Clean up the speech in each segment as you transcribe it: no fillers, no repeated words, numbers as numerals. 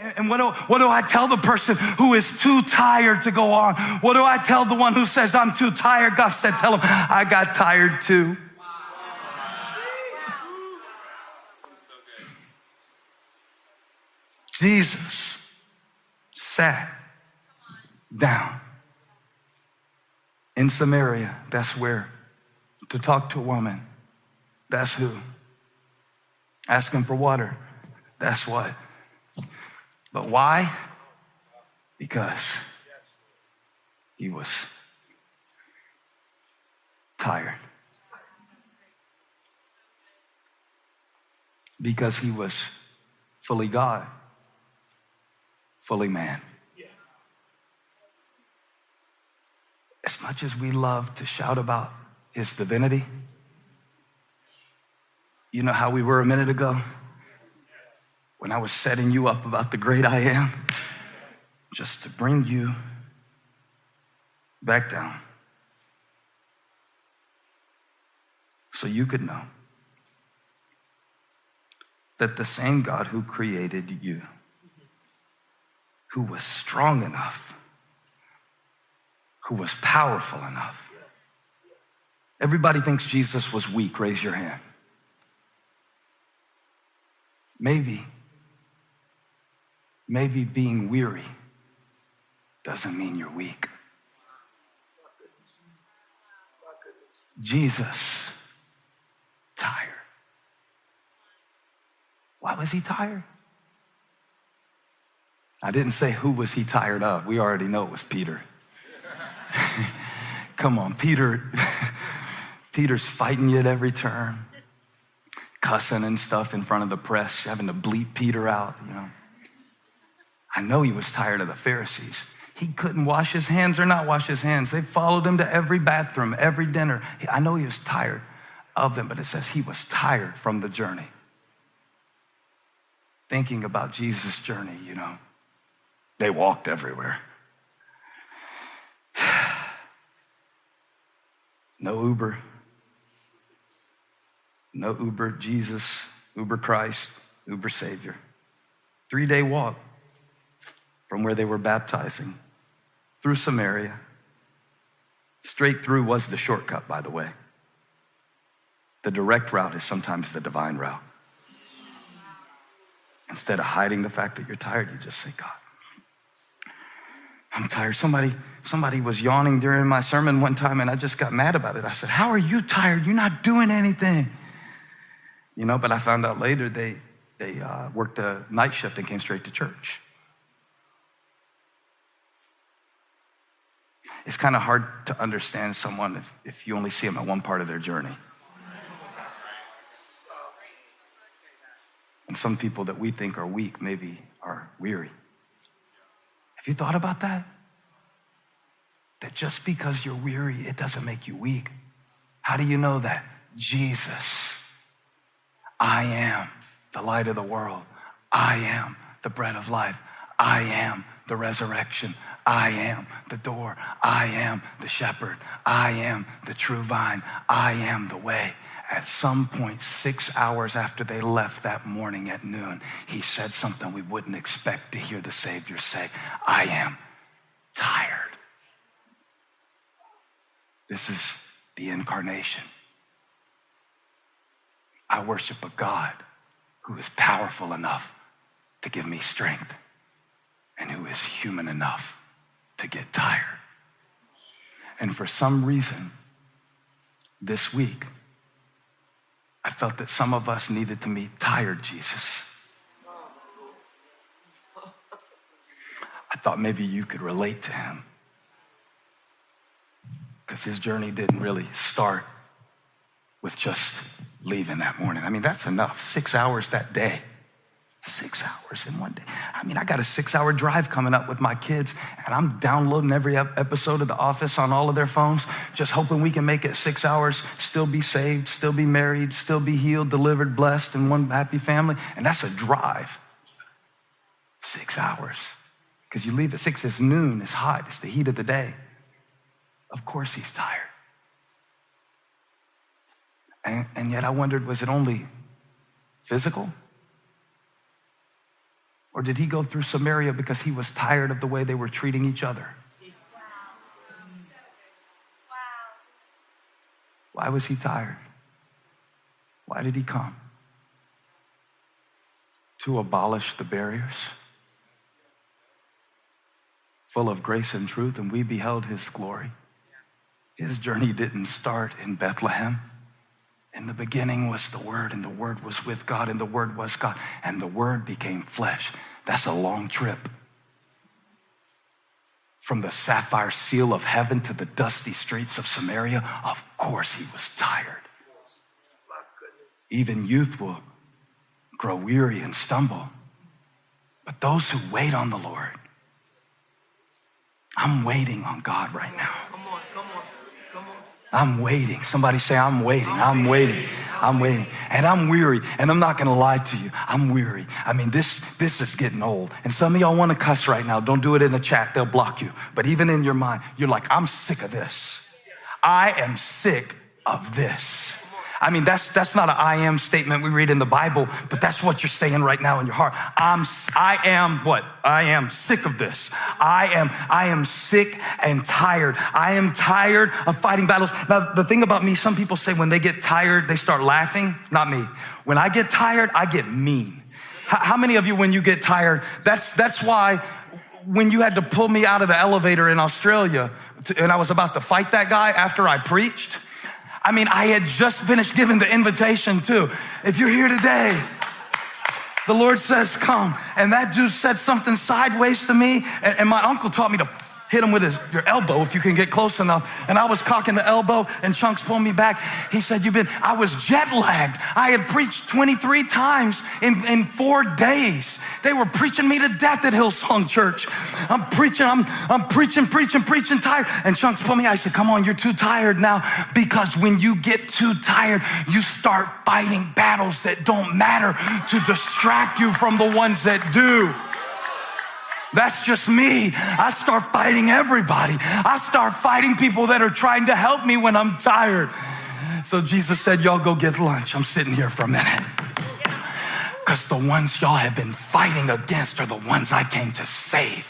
And what do I tell the person who is too tired to go on? What do I tell the one who says, I'm too tired? God said, tell him, I got tired too. Jesus sat down in Samaria. That's where. To talk to a woman. That's who. Asking for water. That's what. But why? Because he was tired. Because he was fully God, fully man. As much as we love to shout about his divinity, you know how we were a minute ago? When I was setting you up about the great I am, just to bring you back down so you could know that the same God who created you, who was strong enough, who was powerful enough. Everybody thinks Jesus was weak. Raise your hand. Maybe being weary doesn't mean you're weak. Jesus, tired. Why was he tired? I didn't say who was he tired of. We already know it was Peter. Come on, Peter's fighting you at every turn, cussing and stuff in front of the press, having to bleep Peter out, you know. I know he was tired of the Pharisees. He couldn't wash his hands or not wash his hands. They followed him to every bathroom, every dinner. I know he was tired of them, but it says he was tired from the journey. Thinking about Jesus' journey, you know. They walked everywhere. No Uber. No Uber Jesus, Uber Christ, Uber Savior. 3-day walk from where they were baptizing through Samaria. Straight through was the shortcut, by the way. The direct route is sometimes the divine route. Instead of hiding the fact that you're tired, you just say, God, I'm tired. Somebody was yawning during my sermon one time and I just got mad about it. I said, how are you tired? You're not doing anything. You know, but I found out later they worked a night shift and came straight to church. It's kind of hard to understand someone if you only see them at one part of their journey. And some people that we think are weak maybe are weary. Have you thought about that? That just because you're weary, it doesn't make you weak. How do you know that? Jesus, I am the light of the world. I am the bread of life. I am the resurrection. I am the door. I am the shepherd. I am the true vine. I am the way. At some point, 6 hours after they left that morning at noon, he said something we wouldn't expect to hear the Savior say. I am tired. This is the incarnation. I worship a God who is powerful enough to give me strength and who is human enough to get tired. And for some reason, this week, I felt that some of us needed to meet tired Jesus. I thought maybe you could relate to him because his journey didn't really start with just leaving that morning. I mean, that's enough. 6 hours that day. 6 hours in one day. I mean, I got a 6-hour drive coming up with my kids, and I'm downloading every episode of The Office on all of their phones, just hoping we can make it 6 hours, still be saved, still be married, still be healed, delivered, blessed, and one happy family. And that's a drive. 6 hours. Because you leave at 6, it's noon, it's hot, it's the heat of the day. Of course he's tired. And yet I wondered, was it only physical? Or did he go through Samaria because he was tired of the way they were treating each other? Why was he tired? Why did he come? To abolish the barriers, full of grace and truth, and we beheld his glory. His journey didn't start in Bethlehem. In the beginning was the Word, and the Word was with God, and the Word was God, and the Word became flesh. That's a long trip. From the sapphire seal of heaven to the dusty streets of Samaria, of course he was tired. Even youth will grow weary and stumble. But those who wait on the Lord, I'm waiting on God right now. I'm waiting. Somebody say, I'm waiting. I'm waiting. I'm waiting. And I'm weary. And I'm not going to lie to you. I'm weary. I mean, this is getting old. And some of y'all want to cuss right now. Don't do it in the chat. They'll block you. But even in your mind, you're like, I'm sick of this. I am sick of this. I mean, that's not an I am statement we read in the Bible, but that's what you're saying right now in your heart. I am sick of this. I am sick and tired. I am tired of fighting battles. Now, the thing about me, some people say when they get tired, they start laughing. Not me. When I get tired, I get mean. How many of you, when you get tired, that's why when you had to pull me out of the elevator in Australia and I was about to fight that guy after I preached, I mean, I had just finished giving the invitation too. If you're here today, the Lord says, come. And that dude said something sideways to me. And my uncle taught me to hit him with your elbow if you can get close enough. And I was cocking the elbow and Chunks pulled me back. He said, I was jet lagged. I had preached 23 times in 4 days. They were preaching me to death at Hillsong Church. I'm preaching, tired. And Chunks pulled me. I said, come on, you're too tired now. Because when you get too tired, you start fighting battles that don't matter to distract you from the ones that do. That's just me. I start fighting everybody. I start fighting people that are trying to help me when I'm tired. So Jesus said, y'all go get lunch. I'm sitting here for a minute. Because the ones y'all have been fighting against are the ones I came to save.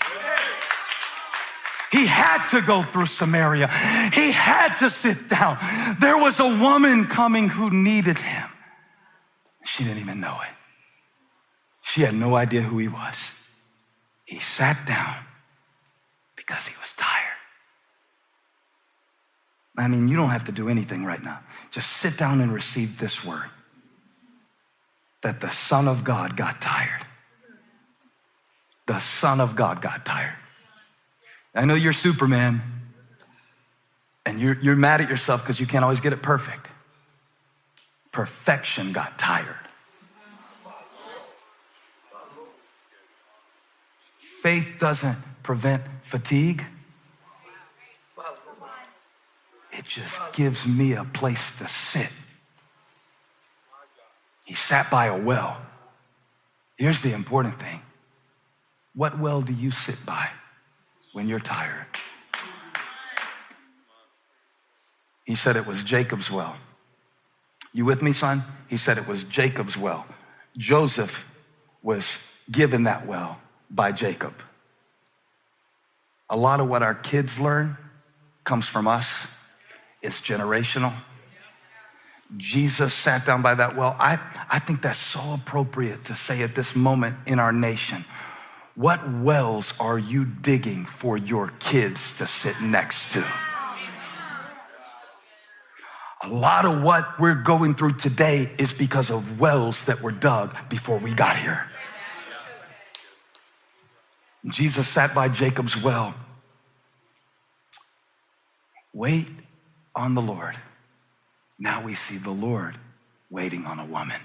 He had to go through Samaria. He had to sit down. There was a woman coming who needed him. She didn't even know it. She had no idea who he was. He sat down because he was tired. I mean, you don't have to do anything right now. Just sit down and receive this word. That the Son of God got tired. The Son of God got tired. I know you're Superman, and you're mad at yourself because you can't always get it perfect. Perfection got tired. Faith doesn't prevent fatigue. It just gives me a place to sit. He sat by a well. Here's the important thing. What well do you sit by when you're tired? He said it was Jacob's well. You with me, son? He said it was Jacob's well. Joseph was given that well by Jacob. A lot of what our kids learn comes from us. It's generational. Jesus sat down by that well. I think that's so appropriate to say at this moment in our nation. What wells are you digging for your kids to sit next to? A lot of what we're going through today is because of wells that were dug before we got here. Jesus sat by Jacob's well. Wait on the Lord. Now we see the Lord waiting on a woman.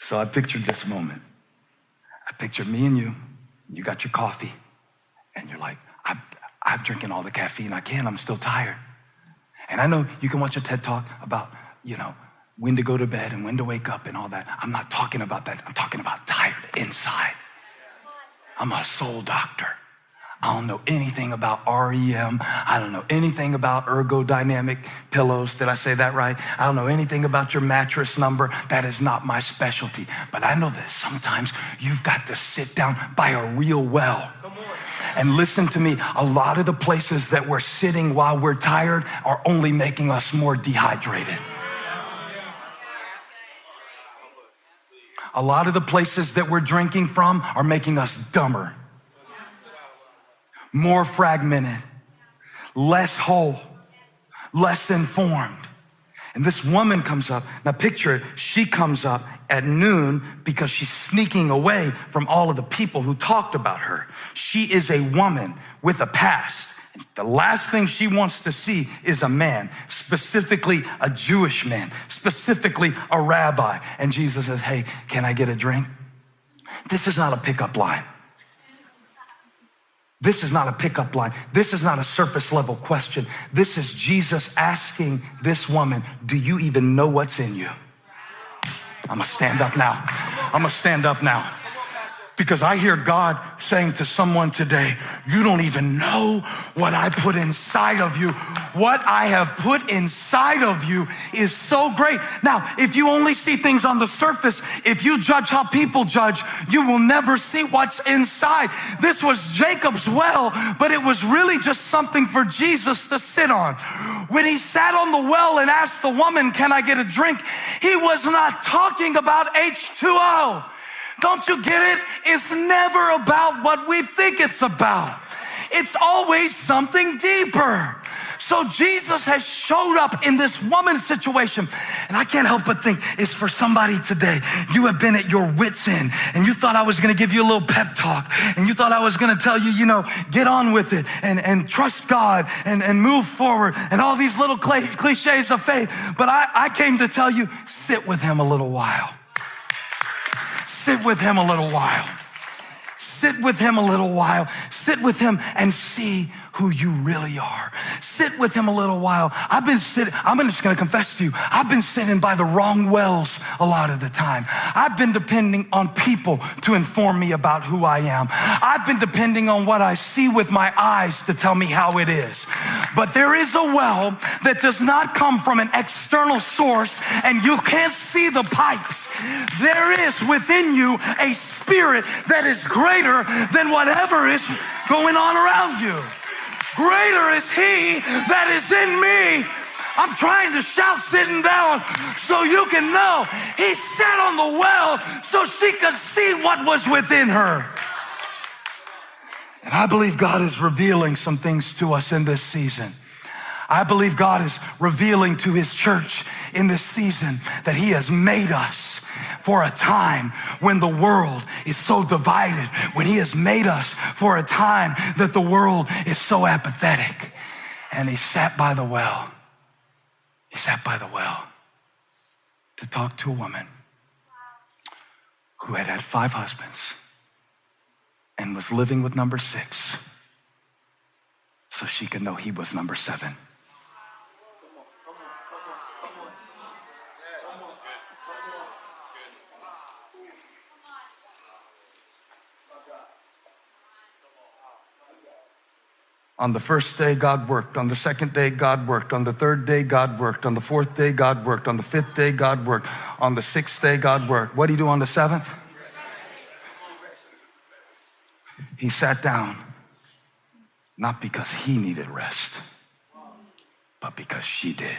So I pictured this moment. I pictured me and you got your coffee, and you're like, I'm drinking all the caffeine I can, I'm still tired. And I know you can watch a TED Talk about, when to go to bed and when to wake up and all that. I'm not talking about that. I'm talking about tired inside. I'm a soul doctor. I don't know anything about REM. I don't know anything about ergodynamic pillows. Did I say that right? I don't know anything about your mattress number. That is not my specialty. But I know that sometimes you've got to sit down by a real well. And listen to me, a lot of the places that we're sitting while we're tired are only making us more dehydrated. A lot of the places that we're drinking from are making us dumber, more fragmented, less whole, less informed. And this woman comes up. Now picture it, she comes up at noon because she's sneaking away from all of the people who talked about her. She is a woman with a past. The last thing she wants to see is a man, specifically a Jewish man, specifically a rabbi. And Jesus says, hey, can I get a drink? This is not a pickup line. This is not a pickup line. This is not a surface level question. This is Jesus asking this woman, do you even know what's in you? I'm gonna stand up now. I'm gonna stand up now. Because I hear God saying to someone today, you don't even know what I put inside of you. What I have put inside of you is so great. Now, if you only see things on the surface, if you judge how people judge, you will never see what's inside. This was Jacob's well, but it was really just something for Jesus to sit on. When he sat on the well and asked the woman, can I get a drink? He was not talking about H2O. Don't you get it? It's never about what we think it's about. It's always something deeper. So Jesus has showed up in this woman's situation. And I can't help but think it's for somebody today. You have been at your wit's end and you thought I was going to give you a little pep talk. And you thought I was going to tell you, get on with it and trust God and move forward and all these little cliches of faith. But I came to tell you, sit with him a little while. Sit with him a little while. Sit with him a little while. Sit with him and see who you really are. Sit with him a little while. I'm just going to confess to you, I've been sitting by the wrong wells a lot of the time. I've been depending on people to inform me about who I am. I've been depending on what I see with my eyes to tell me how it is. But there is a well that does not come from an external source and you can't see the pipes. There is within you a spirit that is greater than whatever is going on around you. Greater is he that is in me. I'm trying to shout sitting down so you can know. He sat on the well so she could see what was within her. And I believe God is revealing some things to us in this season. I believe God is revealing to his church in this season that he has made us for a time when the world is so divided, when he has made us for a time that the world is so apathetic. And he sat by the well. He sat by the well to talk to a woman who had had 5 husbands and was living with number 6 so she could know he was number 7. On the first day, God worked. On the second day, God worked. On the third day, God worked. On the fourth day, God worked. On the fifth day, God worked. On the sixth day, God worked. What did he do on the 7th? He sat down, not because he needed rest, but because she did.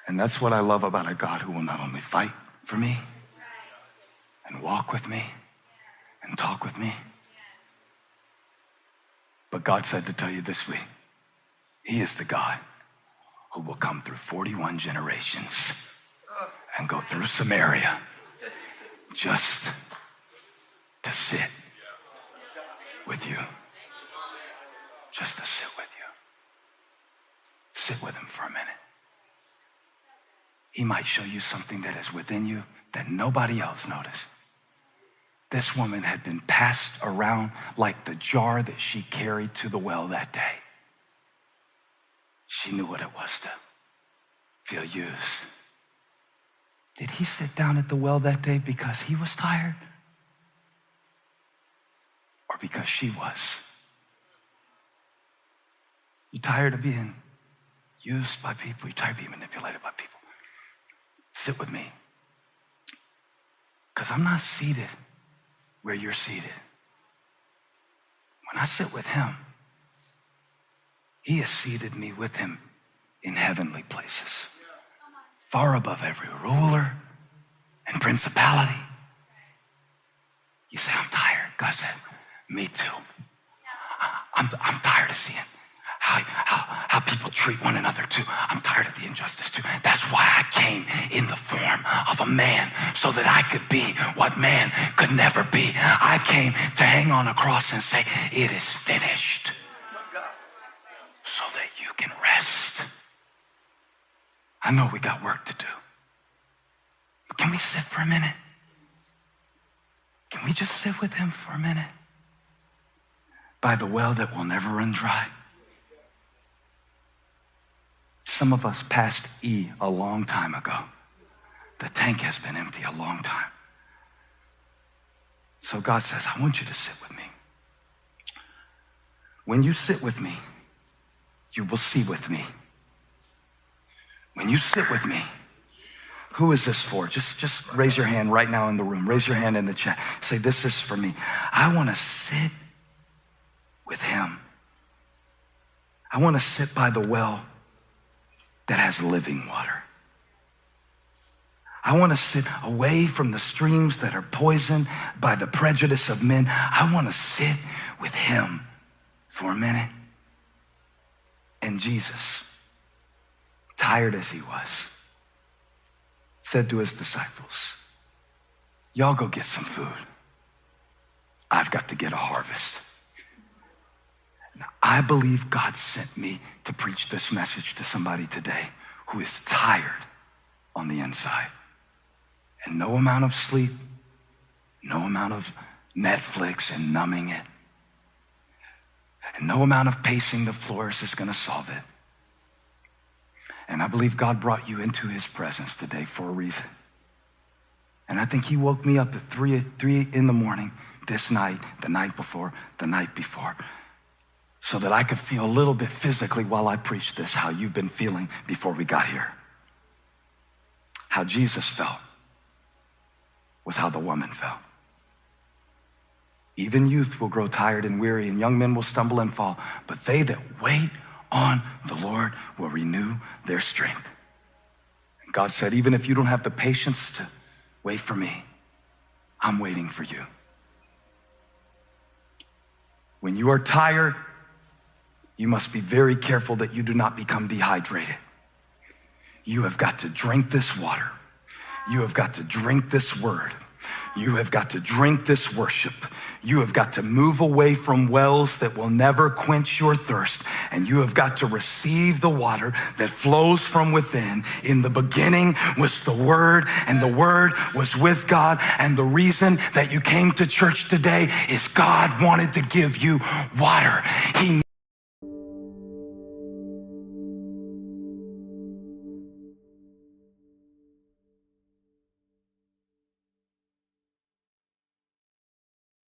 And that's what I love about a God who will not only fight for me and walk with me and talk with me, but God said to tell you this week, he is the God who will come through 41 generations and go through Samaria just to sit with you. Just to sit with you. Sit with him for a minute. He might show you something that is within you that nobody else noticed. This woman had been passed around like the jar that she carried to the well that day. She knew what it was to feel used. Did he sit down at the well that day because he was tired? because she was. You're tired of being used by people. You're tired of being manipulated by people. Sit with me. Because I'm not seated where you're seated. When I sit with him, he has seated me with him in heavenly places, far above every ruler and principality. You say, I'm tired. God said, me too. I'm tired of seeing how people treat one another too. I'm tired of the injustice too. That's why I came in the form of a man, so that I could be what man could never be. I came to hang on a cross and say, it is finished, so that you can rest. I know we got work to do, but can we sit for a minute? Can we just sit with him for a minute? By the well that will never run dry. Some of us passed E a long time ago. The tank has been empty a long time. So God says, I want you to sit with me. When you sit with me, you will see with me. When you sit with me, who is this for? Just raise your hand right now in the room. Raise your hand in the chat. Say, this is for me. I want to sit with him. I want to sit by the well that has living water. I want to sit away from the streams that are poisoned by the prejudice of men. I want to sit with him for a minute. And Jesus, tired as he was, said to his disciples, y'all go get some food. I've got to get a harvest. Now, I believe God sent me to preach this message to somebody today who is tired on the inside. And no amount of sleep, no amount of Netflix and numbing it, and no amount of pacing the floors is going to solve it. And I believe God brought you into his presence today for a reason. And I think he woke me up at 3 in the morning this night, the night before, so that I could feel a little bit physically while I preach this, how you've been feeling before we got here. How Jesus felt was how the woman felt. Even youth will grow tired and weary, and young men will stumble and fall, but they that wait on the Lord will renew their strength. And God said, even if you don't have the patience to wait for me, I'm waiting for you. When you are tired, you must be very careful that you do not become dehydrated. You have got to drink this water. You have got to drink this word. You have got to drink this worship. You have got to move away from wells that will never quench your thirst. And you have got to receive the water that flows from within. In the beginning was the Word, and the Word was with God. And the reason that you came to church today is God wanted to give you water. He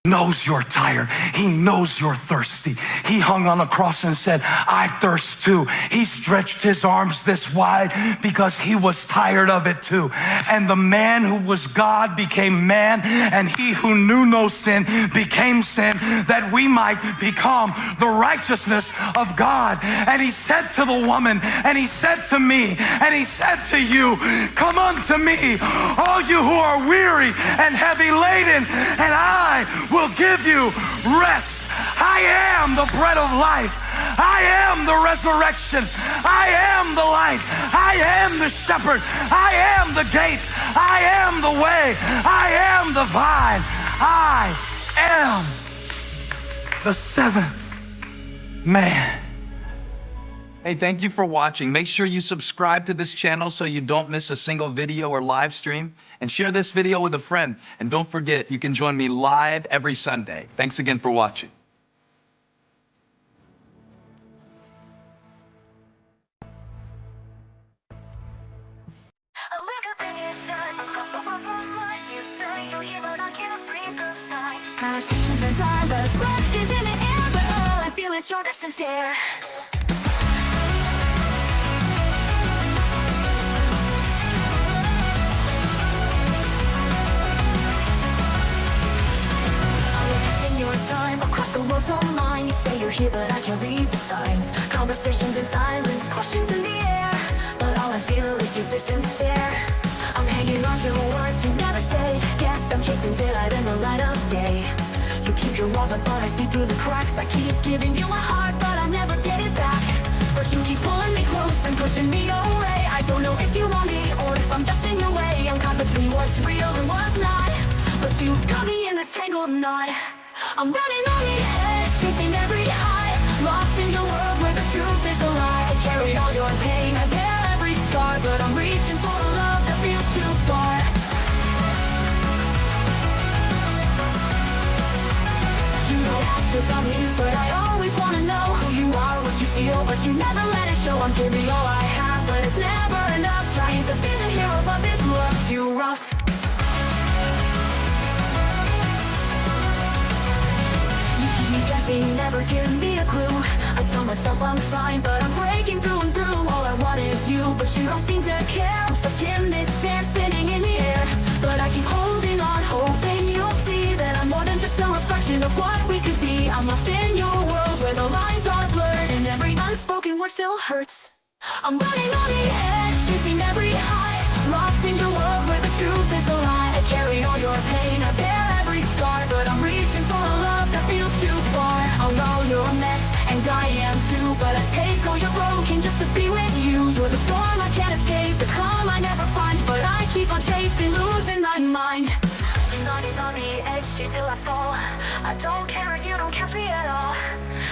knows you're tired. He knows you're thirsty. He hung on a cross and said, I thirst too. He stretched his arms this wide because he was tired of it too. And the man who was God became man, and he who knew no sin became sin, that we might become the righteousness of God. And he said to the woman, and he said to me, and he said to you, come unto me, all you who are weary and heavy laden, and I will give you rest. I am the bread of life. I am the resurrection. I am the light. I am the shepherd. I am the gate. I am the way. I am the vine. I am the seventh man. Hey, thank you for watching. Make sure you subscribe to this channel so you don't miss a single video or live stream, and share this video with a friend. And don't forget, you can join me live every Sunday. Thanks again for watching. I wake up and you're done. I'm from my mind. You say you're here, but I can't bring the sign. Conversations inside, but breath is in the air, but all I feel is your distant stare. Time across the world's all mine. You say you're here, but I can't read the signs. Conversations in silence, questions in the air, but all I feel is your distant stare. I'm hanging on to words you never say. Guess I'm chasing daylight in the light of day. You keep your walls up, but I see through the cracks. I keep giving you my heart, but I never get it back. But you keep pulling me close and pushing me away. I don't know if you want me or if I'm just in your way. I'm caught between what's real and what's not, but you've got me in this tangled knot. I'm running on the edge, chasing every high, lost in your world where the truth is a lie. I carry all your pain, I bear every scar, but I'm reaching for a love that feels too far. You don't ask about me, but I always wanna know who you are, what you feel, but you never let it show. I'm giving all I have, but it's never enough. Trying to be the hero, but this love's too rough. Guessing, never give me a clue. I tell myself I'm fine, but I'm breaking through and through. All I want is you, but you don't seem to care. I'm stuck in this dance, spinning in the air, but I keep holding on, hoping you'll see that I'm more than just a reflection of what we could be. I'm lost in your world where the lines are blurred, and every unspoken word still hurts. I'm running on the edge, chasing every high, lost in your world where the truth is a lie. I carry all your pain, I bear every scar, but I'm reaching for a love that feels too far. I know you're a mess, and I am too, but I take all you're broken just to be with you. You're the storm I can't escape, the calm I never find, but I keep on chasing, losing my mind. Running on the edge till I fall. I don't care if you don't catch me at all.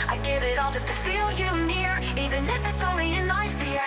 I give it all just to feel you near, even if it's only in my fear.